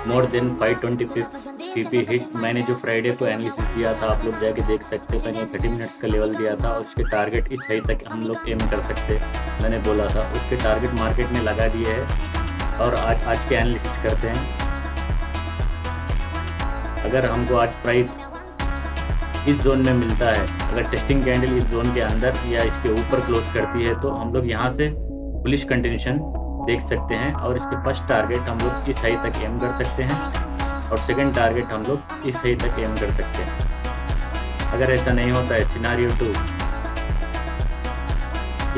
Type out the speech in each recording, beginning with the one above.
More than 520 PP hit. मैंने जो Friday को एनालिसिस दिया था, आप लोग जाके देख सकते हैं। मैंने 30 मिनट्स का लेवल दिया था और उसके टारगेट इस हाई तक हम लोग एम कर सकते, मैंने बोला था। उसके टारगेट मार्केट ने लगा दिए है और आज के एनालिसिस करते हैं। अगर हमको आज प्राइस इस जोन में मिलता है, अगर टेस्टिंग कैंडल इस जोन के अंदर या इसके ऊपर क्लोज करती है, तो हम लोग यहाँ से बुलिश कंटिन्यूशन देख सकते हैं और इसके फर्स्ट टारगेट हम लोग इस हाई तक एम कर सकते हैं और सेकंड टारगेट हम लोग इस हाई तक एम कर सकते हैं। अगर ऐसा नहीं होता है, सिनारियो 2,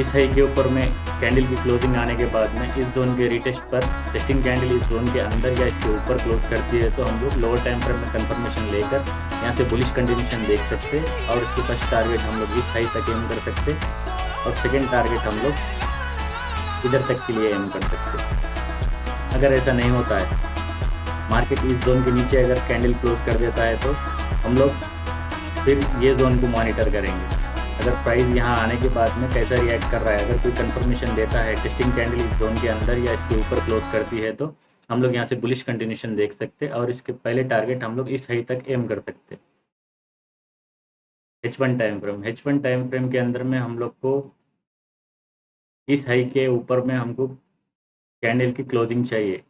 इस हाई के ऊपर में कैंडल की क्लोजिंग आने के बाद में इस जोन के रिटेस्ट पर टेस्टिंग कैंडल इस जोन के अंदर या इसके ऊपर क्लोज करती है, तो हम लोग लोअर टाइम फ्रेम में कंफर्मेशन लेकर यहाँ से बुलिश कंटिन्यूशन देख सकते और इसके फर्स्ट टारगेट हम लोग इस हाई तक एम कर सकते और सेकेंड टारगेट हम लोग इधर तक के लिए एम कर सकते। अगर ऐसा नहीं होता है, मार्केट इस जोन के नीचे अगर कैंडल क्लोज कर देता है, तो हम लोग फिर ये जोन को मॉनिटर करेंगे। अगर प्राइस यहाँ आने के बाद में कैसा रिएक्ट कर रहा है, अगर कोई कंफर्मेशन देता है टेस्टिंग कैंडल इस जोन के अंदर या इसके ऊपर क्लोज करती है, तो हम लोग यहाँ से बुलिश कंटिन्यूशन देख सकते और इसके पहले टारगेट हम लोग इस हाई तक एम कर सकते। H1 time frame, H1 time frame के अंदर में हम लोग को इस हाई के ऊपर में हमको कैंडल की क्लोजिंग चाहिए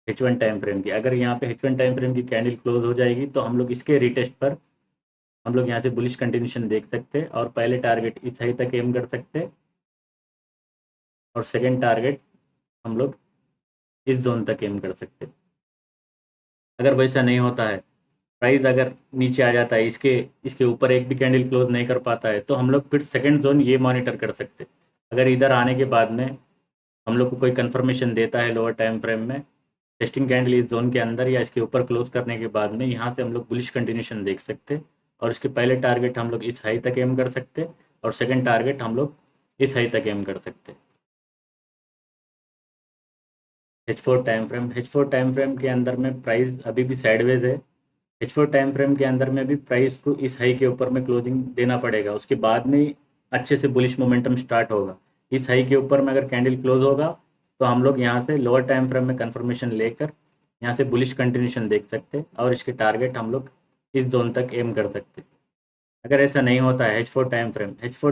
H1 टाइम फ्रेम की। अगर यहाँ पे H1 टाइम फ्रेम की कैंडल क्लोज हो जाएगी, तो हम लोग इसके रिटेस्ट पर हम लोग यहाँ से बुलिश कंटिन्यूशन देख सकते और पहले टारगेट इस हाई तक एम कर सकते और सेकंड टारगेट हम लोग इस जोन तक एम कर सकते। अगर वैसा नहीं होता है, प्राइस अगर नीचे आ जाता है, इसके ऊपर एक भी कैंडल क्लोज नहीं कर पाता है, तो हम लोग फिर सेकंड जोन ये मॉनिटर कर सकते। अगर इधर आने के बाद में हम लोग को कोई कंफर्मेशन देता है लोअर टाइम फ्रेम में टेस्टिंग कैंडल इस जोन के अंदर या इसके ऊपर क्लोज करने के बाद में, यहाँ से हम लोग बुलिश कंटिन्यूशन देख सकते और इसके पहले टारगेट हम लोग इस हाई तक एम कर सकते और सेकंड टारगेट हम लोग इस हाई तक एम कर सकते। H4 time frame, H4 time frame के अंदर में प्राइस अभी भी साइडवेज है। H4 टाइम फ्रेम के अंदर में भी प्राइस को इस हाई के ऊपर में क्लोजिंग देना पड़ेगा, उसके बाद में अच्छे से बुलिश मोमेंटम स्टार्ट होगा। इस हाई के ऊपर में अगर कैंडल क्लोज होगा, तो हम लोग यहाँ से लोअर टाइम फ्रेम में कंफर्मेशन लेकर यहाँ से बुलिश कंटिन्यूशन देख सकते और इसके टारगेट हम लोग इस जोन तक एम कर सकते। अगर ऐसा नहीं होता है, H4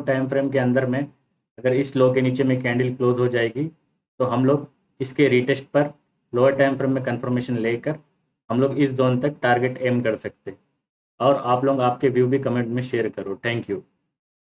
टाइम फ्रेम के अंदर में अगर इस लो के नीचे में कैंडल क्लोज हो जाएगी, तो हम लोग इसके रिटेस्ट पर लोअर टाइम फ्रेम में कंफर्मेशन लेकर हम लोग इस जोन तक टारगेट एम कर सकते। और आप लोग आपके व्यू भी कमेंट में शेयर करो। Thank you.